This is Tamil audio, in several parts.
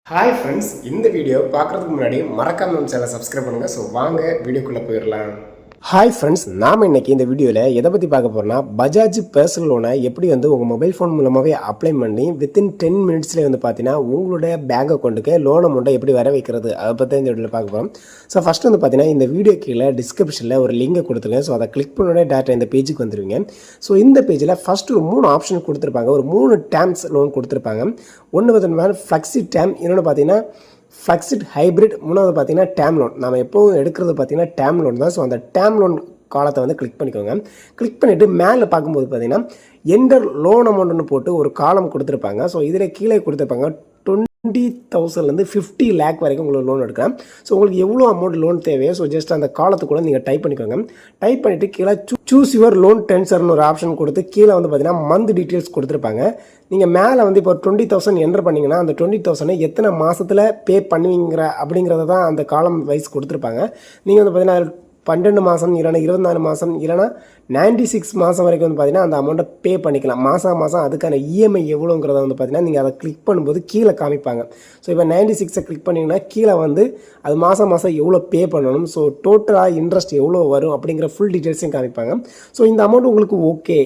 ஹாய் ஃப்ரெண்ட்ஸ், இந்த வீடியோ பார்க்குறதுக்கு முன்னாடி மறக்காம நம்ம சேனலை சப்ஸ்கிரைப் பண்ணுங்கள். ஸோ வாங்க வீடியோக்குள்ளே போயிடலாம். ஹாய் ஃப்ரெண்ட்ஸ், நாம் இன்றைக்கி இந்த வீடியோவில் எதை பற்றி பார்க்க போகிறோம்னா, பஜாஜ் பர்சனல் லோனை எப்படி உங்கள் மொபைல் ஃபோன் மூலமாகவே அப்ளை பண்ணி வித்தின் 10 மினிட்ஸ்லேயே பார்த்தீங்கன்னா உங்களுடைய பேங்க் அக்கௌண்ட்டுக்கு லோன் அமௌண்ட்டை எப்படி வர வைக்கிறது அதை பற்றி இந்த வீடியோவில் பார்க்க போகிறோம். ஸோ ஃபஸ்ட்டு பார்த்தீங்கன்னா இந்த வீடியோ கீழே டிஸ்கிரிப்ஷனில் ஒரு லிங்கை கொடுத்துருங்க. ஸோ அதை கிளிக் பண்ணோடனே டேட்டா இந்த பேஜுக்கு வந்துடுவீங்க. ஸோ இந்த பேஜில் ஃபஸ்ட்டு ஒரு 3 ஆப்ஷன் கொடுத்துருப்பாங்க. ஒரு 3 டேர்ம்ஸ் லோன் கொடுத்துருப்பாங்க. ஒன்று பார்த்தீங்கன்னா ஃப்ளெக்ஸி டேர்ம், இன்னொன்று பார்த்தீங்கன்னா ஃபிக்ஸ்ட் ஹைப்ரிட், மூணாவது பார்த்தீங்கன்னா டேம் லோன். நம்ம எப்போவும் எடுக்கிறது பார்த்தீங்கன்னா டேம் லோன் தான். ஸோ அந்த டேம் லோன் காலத்தை கிளிக் பண்ணிக்கோங்க. கிளிக் பண்ணிவிட்டு மேலே பார்க்கும்போது பார்த்தீங்கன்னா என்டர் லோன் அமௌண்ட்னு போட்டு ஒரு காலம் கொடுத்துருப்பாங்க. ஸோ இதில் கீழே கொடுத்துருப்பாங்க 20,000லேருந்து 50 lakh வரைக்கும் உங்களுக்கு லோன் எடுக்கலாம். ஸோ உங்களுக்கு எவ்வளோ அமௌண்ட் லோன் தேவையோ ஸோ ஜஸ்ட் அந்த காலத்துக்குள்ளே நீங்கள் டைப் பண்ணிக்கோங்க. டைப் பண்ணிவிட்டு கீழே சூஸ் யுவர் லோன் டென்சர்னு ஒரு ஆப்ஷன் கொடுத்து கீழே பார்த்தீங்கன்னா மந்த் டீட்டெயில்ஸ் கொடுத்துருப்பாங்க. நீங்கள் மேலே இப்போ 20,000 என்டர் பண்ணிங்கன்னா அந்த 20,000 எத்தனை மாதத்தில் பே பண்ணுவீங்கிற அப்படிங்கிறத தான் அந்த காலம் வைஸ் கொடுத்துருப்பாங்க. நீங்கள் பார்த்தீங்கன்னா 12 மாதம் இல்லைனா 24 மாதம் இல்லைனா 96 மாதம் வரைக்கும் பார்த்தீங்கன்னா அந்த அமௌண்ட்டை பே பண்ணிக்கலாம். மாதம் அதுக்கான இஎம்ஐ எவ்வளோங்கிறத பார்த்தீங்கன்னா நீங்கள் அதை கிளிக் பண்ணும்போது கீழே காமிப்பாங்க. ஸோ இப்போ 96 கிளிக் பண்ணிங்கன்னா கீழே அது மாதம் எவ்வளோ பே பண்ணணும், ஸோ டோட்டலாக இன்ட்ரெஸ்ட் எவ்வளோ வரும் அப்படிங்கிற ஃபுல் டீட்டெயில்ஸையும் காமிப்பாங்க. ஸோ இந்த அமௌண்ட் உங்களுக்கு ஓகே,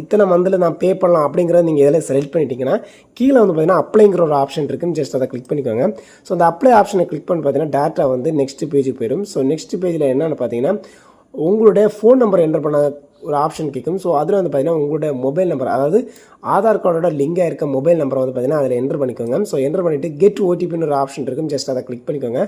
இத்தனை மந்தில் நான் பே பண்ணலாம் அப்படிங்கிறத நீங்கள் இதில் செலக்ட் பண்ணிட்டீங்கன்னா கீழே பார்த்தீங்கன்னா அப்ளைங்கிற ஒரு ஆப்ஷன் இருக்குன்னு ஜஸ்ட் அதை கிளிக் பண்ணிக்கோங்க. ஸோ அந்த அப்ளை ஆப்ஷனை கிளிக் பண்ணி பார்த்தீங்கன்னா டேட்டா நெக்ஸ்ட் பேஜுக்கு போயிடும். ஸோ நெக்ஸ்ட் பேஜில் என்னென்னு பார்த்தீங்கன்னா உங்களுடைய ஃபோன் நம்பர் என்டர் பண்ண ஒரு ஆப்ஷன் கேட்கும். ஸோ அதில் பார்த்தீங்கன்னா உங்களுடைய மொபைல் நம்பர், அதாவது ஆதார் கார்டோட லிங்காக இருக்க மொபைல் நம்பரை பார்த்தீங்கன்னா அதில் என்டர் பண்ணிக்கோங்க. ஸோ என்டர் பண்ணிவிட்டு கெட் ஓடிபின்னு ஒரு ஆப்ஷன் இருக்கும். ஜஸ்ட் அதை கிளிக் பண்ணிக்கோங்க.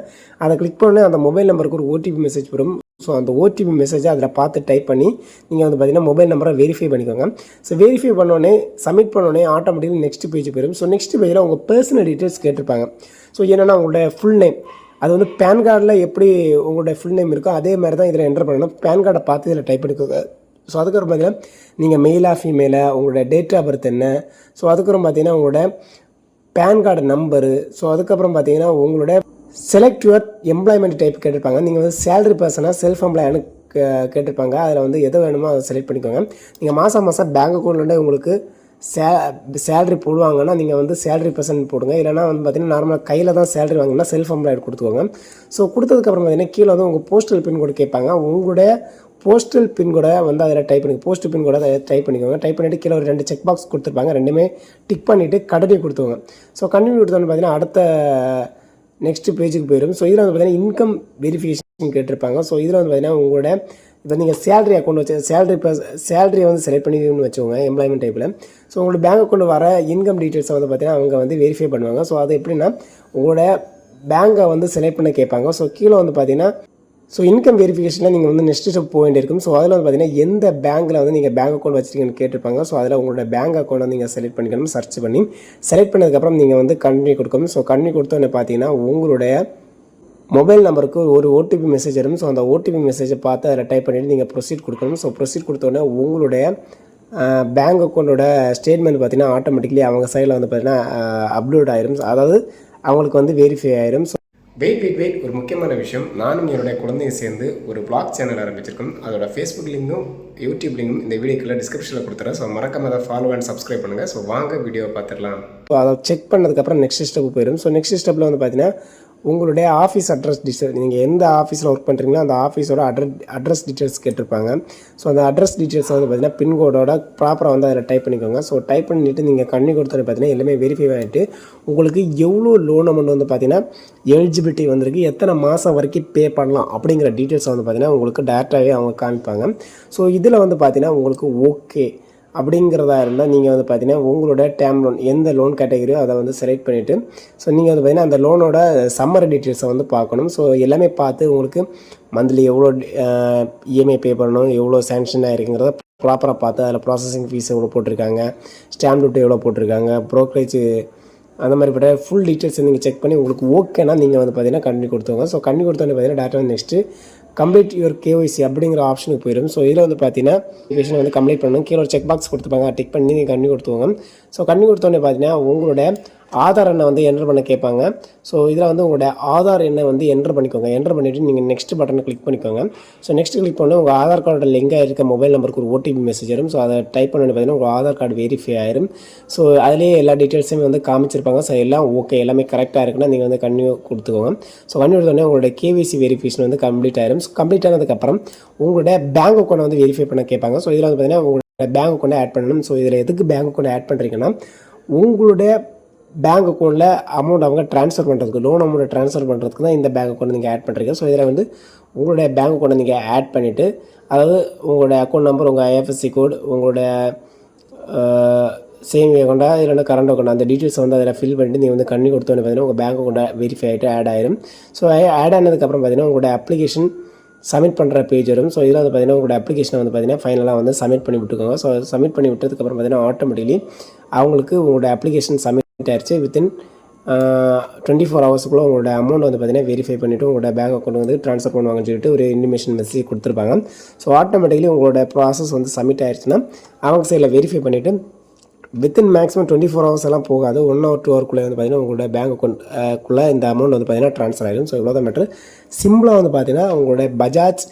அதை கிளிக் பண்ணி அந்த மொபைல் நம்பருக்கு ஒரு ஓடிபி மெசேஜ் வரும். ஸோ அந்த ஓடிபி மெசேஜை அதில் பார்த்து டைப் பண்ணி நீங்கள் பார்த்தீங்கன்னா மொபைல் நம்பரை வெரிஃபை பண்ணிக்கோங்க. ஸோ வெரிஃபை பண்ணோடனே சப்மிட் பண்ணோடனே ஆட்டோமேட்டிக்கலி நெக்ஸ்ட் பேஜ் போயிடும். ஸோ நெக்ஸ்ட் பேஜில் உங்கள் பர்சனல் டீட்டெயில்ஸ் கேட்டிருப்பாங்க. ஸோ என்னென்னா உங்களுடைய ஃபுல் நேம், அது பேன் கார்டில் எப்படி உங்களுடைய ஃபுல் நேம் இருக்கோ அதே மாதிரி தான் இதில் என்டர் பண்ணணும். பேன் கார்டை பார்த்து இதில் டைப் பண்ணிக்கோங்க. ஸோ அதுக்கப்புறம் பார்த்தீங்கன்னா நீங்கள் மெயிலாக ஃபீமேலாக, உங்களுடைய டேட் ஆஃப் பர்த் என்ன, ஸோ அதுக்கப்புறம் பார்த்தீங்கன்னா உங்களோட பேன் கார்டு நம்பரு, ஸோ அதுக்கப்புறம் பார்த்தீங்கன்னா உங்களோட செலக்ட் யுவர் எம்ப்ளாய்மெண்ட் டைப் கேட்டிருப்பாங்க. நீங்கள் சேலரி பர்சனாக செல்ஃப் எம்ப்ளாய்னு கேட்டிருப்பாங்க. அதில் எது வேணுமோ அதை செலக்ட் பண்ணிக்கோங்க. நீங்கள் மாதம் பேங்க் அக்கௌண்ட்லேருந்து உங்களுக்கு சேலரி போடுவாங்கன்னா நீங்கள் சேலரி பர்சன்ட் போடுங்க. இல்லைனா பார்த்தீங்கன்னா நார்மலாக கையில் தான் சேலரி வாங்கினா செல்ஃப் எம்ப்ளாய்டு கொடுத்துக்கோங்க. ஸோ கொடுத்ததுக்கப்புறம் பார்த்தீங்கன்னா கீழே உங்கள் போஸ்டல் பின்கோடு கேட்பாங்க. உங்களுடைய போஸ்டல் பின்கோடை அதில் டைப் பண்ணி போஸ்ட் பின்கோடை அதை டைப் பண்ணிக்கோங்க. டைப் பண்ணிவிட்டு கீழே ஒரு 2 செக் பாக்ஸ் கொடுத்துருப்பாங்க. ரெண்டுமே டிக் பண்ணிவிட்டு கண்டினியூ கொடுத்துக்கோங்க. ஸோ கண்டினியூ கொடுத்தோன்னு பார்த்தீங்கன்னா அடுத்த நெக்ஸ்ட் பேஜுக்கு போயிடும். ஸோ இதில் பார்த்தீங்கன்னா இன்கம் வெரிஃபிகேஷன் கேட்டிருப்பாங்க. ஸோ இதில் பார்த்தீங்கன்னா உங்களோட இப்போ நீங்கள் சேலரி அக்கௌண்ட் வச்சு சேலரியை செலக்ட் பண்ணிக்கணும்னு வச்சுக்கோங்க எம்ப்ளாய்மெண்ட் டைப்பில். ஸோ உங்களோட பேங்க் அக்கௌண்ட் வர இன்கம் டீட்டெயில்ஸை பார்த்தீங்கன்னா அவங்க வெரிஃபை பண்ணுவாங்க. ஸோ அது எப்படின்னா உங்களோட பேங்கை செலக்ட் பண்ண கேட்பாங்க. ஸோ கீழே பார்த்தீங்கன்னா ஸோ இன்கம் வெரிஃபிகேஷனில் நீங்கள் நெக்ஸ்ட் ஸ்டெப் போக வேண்டியிருக்கும். ஸோ அதில் பார்த்தீங்கன்னா எந்த பேங்க்கில் நீங்கள் பேங்க் அக்கௌண்ட் வச்சுருக்கீங்கன்னு கேட்டிருப்பாங்க. ஸோ அதில் உங்களோட பேங்க் அக்கௌண்ட்டை நீங்கள் செலக்ட் பண்ணிக்கணும். சர்ச் பண்ணி செலக்ட் பண்ணதுக்கப்புறம் நீங்கள் கண்டினியூ கொடுக்கணும். ஸோ கண்டினியூ கொடுத்தோன்னே பார்த்தீங்கன்னா உங்களுடைய மொபைல் நம்பருக்கு ஒரு ஓடிபி மெசேஜ் வரும். ஸோ அந்த ஓடிபி மெசேஜை பார்த்து அதில் டைப் பண்ணிவிட்டு நீங்கள் ப்ரொசீட் கொடுக்கணும். ஸோ ப்ரொசீட் கொடுத்தோடனே உங்களுடைய பேங்க் அக்கௌண்ட்டோட ஸ்டேட்மெண்ட் பார்த்தீங்கன்னா ஆட்டோமேட்டிக்கலி அவங்க சைடில் பார்த்தீங்கன்னா அப்லோட் ஆயிரும். அதாவது அவங்களுக்கு வெரிஃபை ஆயிரும். ஸோ வெயிட் ஒரு முக்கியமான விஷயம், நானும் என்னுடைய குழந்தையை சேர்ந்து ஒரு பிளாக் சேனல் ஆரம்பிச்சிருக்கோம். அதோட ஃபேஸ்புக் லிங்கும் யூடியூப் லிங்கும் இந்த வீடியோக்குள்ள டிஸ்கிரிப்ஷனில் கொடுத்துறேன். ஸோ மறக்காம அதை ஃபாலோ அண்ட் சப்ஸ்கிரைப் பண்ணுங்கள். ஸோ வாங்க வீடியோவை பார்த்துடலாம். ஸோ அதை செக் பண்ணதுக்கப்புறம் நெக்ஸ்ட் ஸ்டெப் போயிடும். ஸோ நெக்ஸ்ட் ஸ்டெப்பில் பார்த்தீங்கன்னா உங்களுடைய ஆஃபீஸ் அட்ரஸ் டீட்டெயில், நீங்கள் எந்த ஆஃபீஸில் ஒர்க் பண்ணுறீங்களோ அந்த ஆஃபீஸோட அட்ரஸ் டீட்டெயில்ஸ் கேட்டிருப்பாங்க. ஸோ அந்த அட்ரஸ் டீட்டெயில்ஸ் பார்த்தீங்கன்னா பின்கோடோட ப்ராப்பராக அதில் டைப் பண்ணிக்கோங்க. ஸோ டைப் பண்ணிவிட்டு நீங்கள் கண்ணி கொடுத்தோன்னு பார்த்தீங்கன்னா எல்லாமே வெரிஃபை ஆகிட்டு உங்களுக்கு எவ்வளோ லோன் அமௌண்ட் பார்த்தீங்கன்னா எலிஜிபிலிட்டி வந்திருக்கு, எத்தனை மாதம் வரைக்கும் பே பண்ணலாம் அப்படிங்கிற டீட்டெயில்ஸ் பார்த்தீங்கன்னா உங்களுக்கு டேரெக்டாகவே அவங்க காமிப்பாங்க. ஸோ இதில் பார்த்தீங்கன்னா உங்களுக்கு ஓகே அப்படிங்கிறதா இருந்தால் நீங்கள் பார்த்தீங்கன்னா உங்களோட டேம் லோன் எந்த லோன் கேட்டகரியோ அதை செலக்ட் பண்ணிவிட்டு ஸோ நீங்கள் பார்த்தீங்கன்னா அந்த லோனோட சம்மர் டீட்டெயில்ஸை பார்க்கணும். ஸோ எல்லாமே பார்த்து உங்களுக்கு மந்த்லி எவ்வளோ இஎம்ஐ பே பண்ணணும், எவ்வளோ சேங்ஷன் ஆகிருக்குங்கிறத ப்ராப்பராக பார்த்து அதில் ப்ராசஸிங் ஃபீஸ் எவ்வளோ போட்டிருக்காங்க, ஸ்டாம்ப் டியூட்டி எவ்வளோ போட்டிருக்காங்க, ப்ரோக்கரேஜ் அந்த மாதிரிப்பட்ட ஃபுல் டீட்டெயில்ஸ் நீங்கள் செக் பண்ணி உங்களுக்கு ஓகேனா நீங்கள் பார்த்தீங்கன்னா கண்டினியூ கொடுத்துங்க. ஸோ கண்டினியூ கொடுத்தோன்னே பார்த்தீங்கன்னா data next complete your KYC அப்படிங்கிற ஆப்ஷனுக்கு போயிடும். ஸோ இதில் பார்த்தீங்கன்னா வெரிஃபிகேஷன் கம்ப்ளீட் பண்ணணும். கீழே ஒரு செக் பாக்ஸ் கொடுத்துருப்பாங்க, டிக் பண்ணி நீங்கள் கண்டினியூ கொடுத்துவாங்க. ஸோ கண்டினியூ கொடுத்தோன்னே பார்த்தீங்கன்னா உங்களோட ஆதார் எண்ணை வந்து என்ட்ரு பண்ண கேட்பாங்க. ஸோ இதில் வந்து உங்களோட ஆதார் எண்ணை வந்து என்ட்ரு பண்ணிக்கோங்க. என்ட்ரு பண்ணிவிட்டு நீங்கள் நெக்ஸ்ட் பட்டனை கிளிக் பண்ணிக்கோங்க. ஸோ நெக்ஸ்ட் கிளிக் பண்ணி உங்கள் ஆதார் கார்டோட லிங்காக இருக்க மொபைல் நம்பருக்கு ஒரு ஓடிபி மெசேஜ் வரும். ஸோ அதை டைப் பண்ணி பார்த்தீங்கன்னா உங்கள் ஆதார் கார்டு வெரிஃபை ஆயிரும். ஸோ அதிலேயே எல்லா டீட்டெயில்ஸுமே வந்து காமிச்சிருப்பாங்க. ஸோ எல்லாம் ஓகே, எல்லாமே கரெக்டாக இருக்குன்னா நீங்கள் வந்து கன்டினியூ கொடுத்துக்கோங்க. ஸோ கன்டினியூ கொடுத்தோடனே உங்களோட கேவிசி வெரிஃபிகேஷன் வந்து கம்ப்ளீட் ஆயிரும். ஸோ கம்ப்ளீட் ஆனதுக்கப்புறம் உங்களோட பேங்க் அக்கௌண்ட் வந்து வெரிஃபை பண்ண கேட்பாங்க. ஸோ இதில் வந்து பார்த்தீங்கன்னா உங்களோட பேங்க் அக்கௌண்ட்டை ஆட் பண்ணணும். ஸோ இதில் எதுக்கு பேங்க் அக்கௌண்ட் ஆட் பண்ணுறீங்கன்னா உங்களுடைய பேங்க் அக்கௌண்ட்டில் அமௌண்ட் அவங்க ட்ரான்ஸ்ஃபர் பண்ணுறதுக்கு, லோன் அமௌண்ட்டை ட்ரான்ஸ்ஃபர் பண்ணுறதுக்கு தான் இந்த பேங்க் அக்கௌண்ட் நீங்கள் ஆட் பண்ணுறீங்க. ஸோ இதில் வந்து உங்களுடைய பேங்க் அக்கௌண்ட்டை நீங்கள் ஆட் பண்ணிவிட்டு, அதாவது உங்களோட அக்கௌண்ட் நம்பர், உங்கள் ஐஎஃப்எஸ்சி கோட், உங்களோட சேவிங் அக்கௌண்ட்டா இல்லைன்னா கரண்ட் அக்கௌண்ட், அந்த டீட்டெயில்ஸ் வந்து அதில் ஃபில் பண்ணிட்டு நீங்கள் வந்து கண்ணி கொடுத்தோன்னு பார்த்தீங்கன்னா உங்கள் பேங்க் அக்கௌண்ட்டை வெரிஃபை ஆகிட்டு ஆட் ஆயிரும். ஸோ ஆட் ஆனதுக்கப்புறம் பார்த்தீங்கன்னா உங்களோட அப்ளிகேஷன் சப்மிட் பண்ணுற பேஜ் வரும். ஸோ இதில் வந்து பார்த்தீங்கன்னா உங்களோட அப்ளிகேஷனை வந்து பார்த்தீங்கன்னா ஃபைனலாக வந்து சப்மிட் பண்ணி விட்டுக்கோங்க. ஸோ சப்மிட் பண்ணி விட்டதுக்கப்புறம் பார்த்தீங்கன்னா ஆட்டோமேட்டிக்லி அவங்களுக்கு உங்களோட அப்ளிகேஷன் சப்மிட் ஆயிடுச்சு. வித்தின் 24 ஹவர்ஸுக்குள்ளே உங்களோட அமௌண்ட் வந்து பார்த்தீங்கன்னா வெரிஃபை பண்ணிவிட்டு உங்களோட பேங்க் அக்கௌண்ட் வந்து ட்ரான்ஸ்ஃபர் பண்ணுவாங்கன்னு சொல்லிட்டு ஒரு இன்டிமேஷன் மெசேஜ் கொடுத்துருப்பாங்க. ஸோ ஆட்டோமேட்டிக்லி உங்களோட ப்ராசஸ் வந்து சப்மிட் ஆயிடுச்சுன்னா அவங்க சைடில் வெரிஃபை பண்ணிவிட்டு வித்தின் மேக்ஸிமம் 24 ஹவர்ஸ் எல்லாம் போகாது, 1 hour 2 hourக்குள்ளே வந்து பார்த்தீங்கன்னா உங்களோட பேங்க் அக்கௌண்ட்குள்ளே இந்த அமௌண்ட் வந்து பார்த்தீங்கன்னா ட்ரான்ஸ்ஃபர் ஆகிடும். ஸோ இவ்வளோ தான் மேட்ரு. சிம்பிளாக வந்து பார்த்தீங்கன்னா உங்களோட பஜாஜ்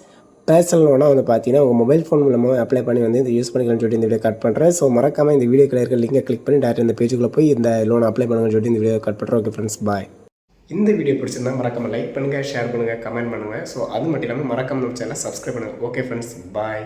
பர்சனல் லோனாக வந்து பார்த்தீங்கன்னா உங்கள் மொபைல் ஃபோன் மூலமாக அப்ளை பண்ணி வந்து இந்த யூஸ் பண்ணிக்கலாம்னு சொல்லிட்டு இந்த வீடியோ கட் பண்ணுறேன். ஸோ மறக்காமல் இந்த வீடியோ இருக்க லிங்கை கிளிக் பண்ணி டேரக்ட் இந்த பேஜுக்குள்ளே போய் இந்த லோன் அப்ளை பண்ணுங்கன்னு சொல்லிட்டு இந்த வீடியோ கட் பண்ணுறேன். ஓகே ஃப்ரெண்ட்ஸ், பாய். இந்த வீடியோ பிடிச்சிருந்தா மறக்காமல் லைக் பண்ணுங்கள், ஷேர் பண்ணுங்கள், கமெண்ட் பண்ணுங்கள். ஸோ அது மட்டும் இல்லாமல் மறக்காமல் நம்ம சேனலை சப்ஸ்கிரைப் பண்ணுங்கள். ஓகே ஃப்ரெண்ட்ஸ், பாய்.